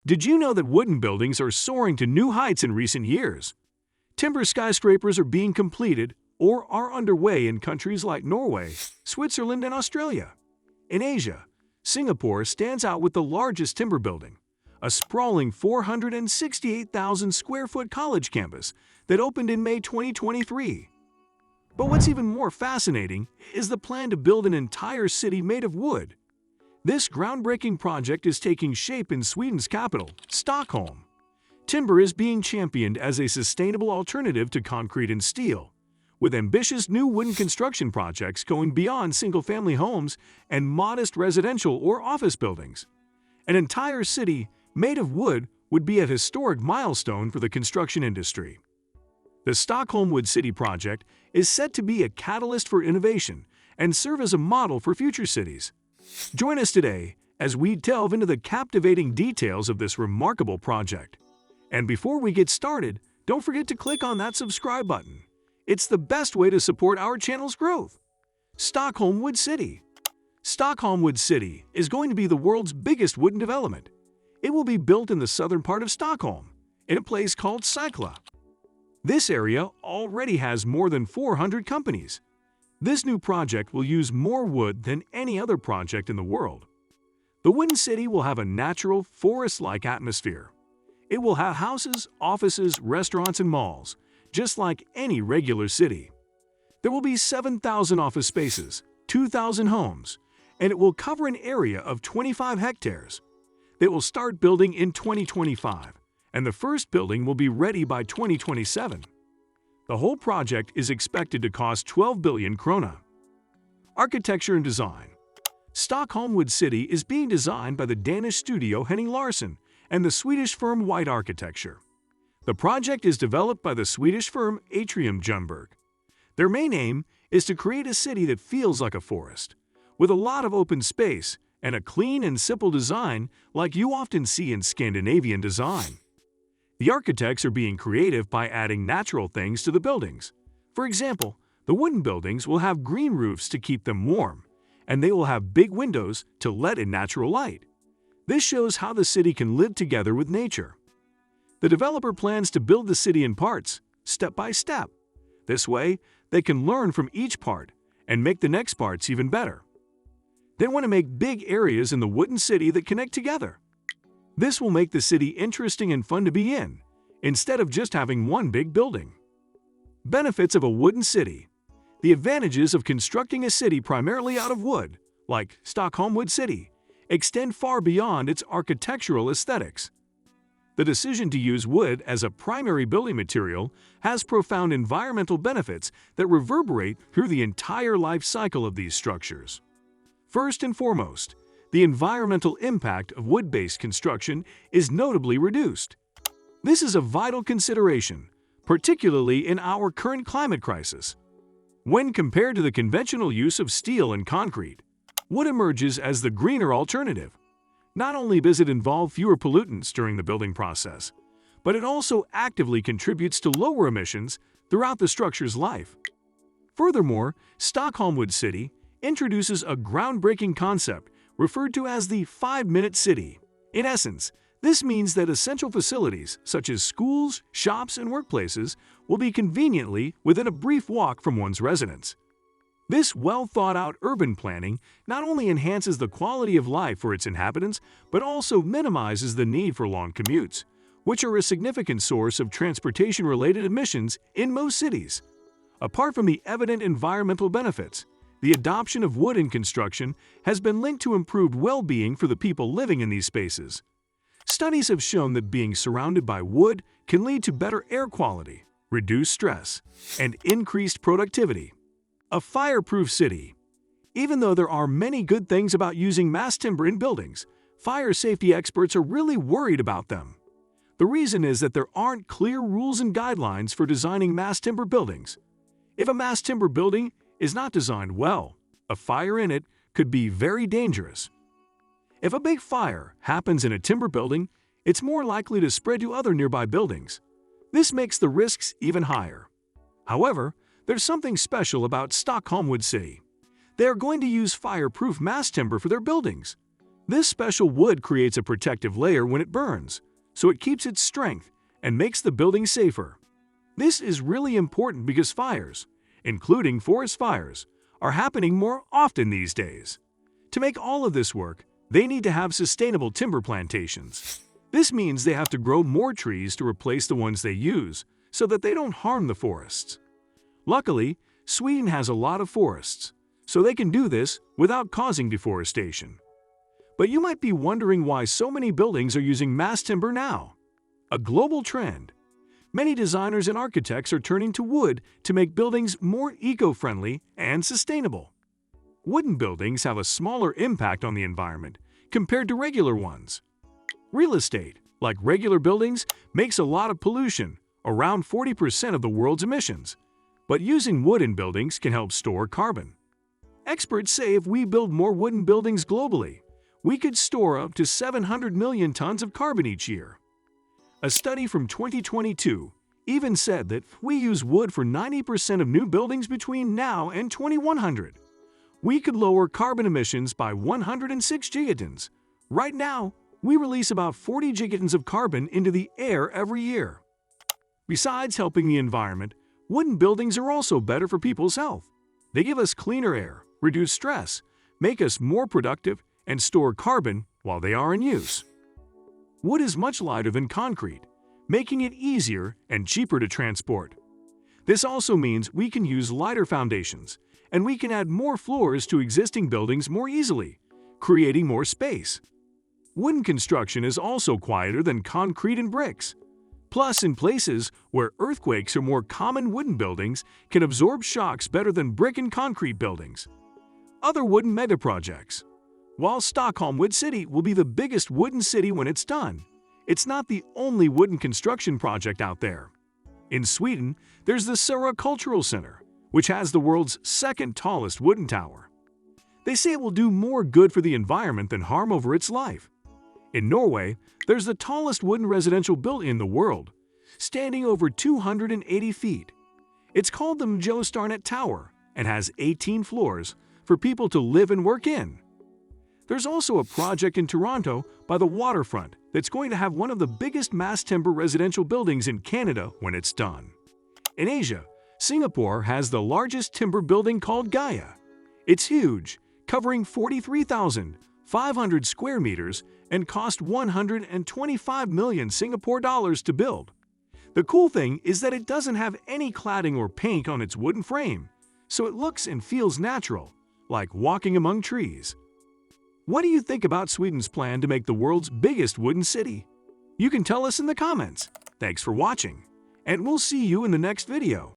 Did you know that wooden buildings are soaring to new heights in recent years? Timber skyscrapers are being completed or are underway in countries like Norway, Switzerland, and Australia. In Asia, Singapore stands out with the largest timber building, a sprawling 468,000 square foot college campus that opened in May 2023. But what's even more fascinating is the plan to build an entire city made of wood. This groundbreaking project is taking shape in Sweden's capital, Stockholm. Timber is being championed as a sustainable alternative to concrete and steel, with ambitious new wooden construction projects going beyond single-family homes and modest residential or office buildings. An entire city made of wood would be a historic milestone for the construction industry. The Stockholm Wood City project is set to be a catalyst for innovation and serve as a model for future cities. Join us today as we delve into the captivating details of this remarkable project. And before we get started, don't forget to click on that subscribe button. It's the best way to support our channel's growth. Stockholm Wood City. Stockholm Wood City is going to be the world's biggest wooden development. It will be built in the southern part of Stockholm, in a place called Sickla. This area already has more than 400 companies. This new project will use more wood than any other project in the world. The wooden city will have a natural, forest-like atmosphere. It will have houses, offices, restaurants, and malls, just like any regular city. There will be 7,000 office spaces, 2,000 homes, and it will cover an area of 25 hectares. They will start building in 2025, and the first building will be ready by 2027. The whole project is expected to cost 12 billion krona. Architecture and design. Stockholm Wood City is being designed by the Danish studio Henning Larsen and the Swedish firm White Architecture. The project is developed by the Swedish firm Atrium Ljungberg. Their main aim is to create a city that feels like a forest, with a lot of open space and a clean and simple design like you often see in Scandinavian design. The architects are being creative by adding natural things to the buildings. For example, the wooden buildings will have green roofs to keep them warm, and they will have big windows to let in natural light. This shows how the city can live together with nature. The developer plans to build the city in parts, step by step. This way, they can learn from each part and make the next parts even better. They want to make big areas in the wooden city that connect together. This will make the city interesting and fun to be in, instead of just having one big building. Benefits of a wooden city. The advantages of constructing a city primarily out of wood, like Stockholm Wood City, extend far beyond its architectural aesthetics. The decision to use wood as a primary building material has profound environmental benefits that reverberate through the entire life cycle of these structures. First and foremost, the environmental impact of wood-based construction is notably reduced. This is a vital consideration, particularly in our current climate crisis. When compared to the conventional use of steel and concrete, wood emerges as the greener alternative. Not only does it involve fewer pollutants during the building process, but it also actively contributes to lower emissions throughout the structure's life. Furthermore, Stockholm Wood City introduces a groundbreaking concept referred to as the 5-minute city. In essence, this means that essential facilities such as schools, shops, and workplaces will be conveniently within a brief walk from one's residence. This well-thought-out urban planning not only enhances the quality of life for its inhabitants, but also minimizes the need for long commutes, which are a significant source of transportation-related emissions in most cities. Apart from the evident environmental benefits, the adoption of wood in construction has been linked to improved well-being for the people living in these spaces. Studies have shown that being surrounded by wood can lead to better air quality, reduced stress, and increased productivity. A fireproof city. Even though there are many good things about using mass timber in buildings, fire safety experts are really worried about them. The reason is that there aren't clear rules and guidelines for designing mass timber buildings. If a mass timber building is not designed well, a fire in it could be very dangerous. If a big fire happens in a timber building, it's more likely to spread to other nearby buildings. This makes the risks even higher. However, there's something special about Stockholm Wood City. They are going to use fireproof mass timber for their buildings. This special wood creates a protective layer when it burns, so it keeps its strength and makes the building safer. This is really important because fires, including forest fires, are happening more often these days. To make all of this work, they need to have sustainable timber plantations. This means they have to grow more trees to replace the ones they use so that they don't harm the forests. Luckily, Sweden has a lot of forests, so they can do this without causing deforestation. But you might be wondering why so many buildings are using mass timber now. A global trend. Many designers and architects are turning to wood to make buildings more eco-friendly and sustainable. Wooden buildings have a smaller impact on the environment compared to regular ones. Real estate, like regular buildings, makes a lot of pollution, around 40% of the world's emissions. But using wood in buildings can help store carbon. Experts say if we build more wooden buildings globally, we could store up to 700 million tons of carbon each year. A study from 2022 even said that if we use wood for 90% of new buildings between now and 2100, we could lower carbon emissions by 106 gigatons. Right now, we release about 40 gigatons of carbon into the air every year. Besides helping the environment, wooden buildings are also better for people's health. They give us cleaner air, reduce stress, make us more productive, and store carbon while they are in use. Wood is much lighter than concrete, making it easier and cheaper to transport. This also means we can use lighter foundations, and we can add more floors to existing buildings more easily, creating more space. Wooden construction is also quieter than concrete and bricks. Plus, in places where earthquakes are more common, wooden buildings can absorb shocks better than brick and concrete buildings. Other wooden megaprojects. While Stockholm Wood City will be the biggest wooden city when it's done, it's not the only wooden construction project out there. In Sweden, there's the Sura Cultural Center, which has the world's second tallest wooden tower. They say it will do more good for the environment than harm over its life. In Norway, there's the tallest wooden residential building in the world, standing over 280 feet. It's called the Milestone Tower and has 18 floors for people to live and work in. There's also a project in Toronto by the waterfront that's going to have one of the biggest mass timber residential buildings in Canada when it's done. In Asia, Singapore has the largest timber building called Gaia. It's huge, covering 43,500 square meters and cost 125 million Singapore dollars to build. The cool thing is that it doesn't have any cladding or paint on its wooden frame, so it looks and feels natural, like walking among trees. What do you think about Sweden's plan to make the world's biggest wooden city? You can tell us in the comments. Thanks for watching, and we'll see you in the next video.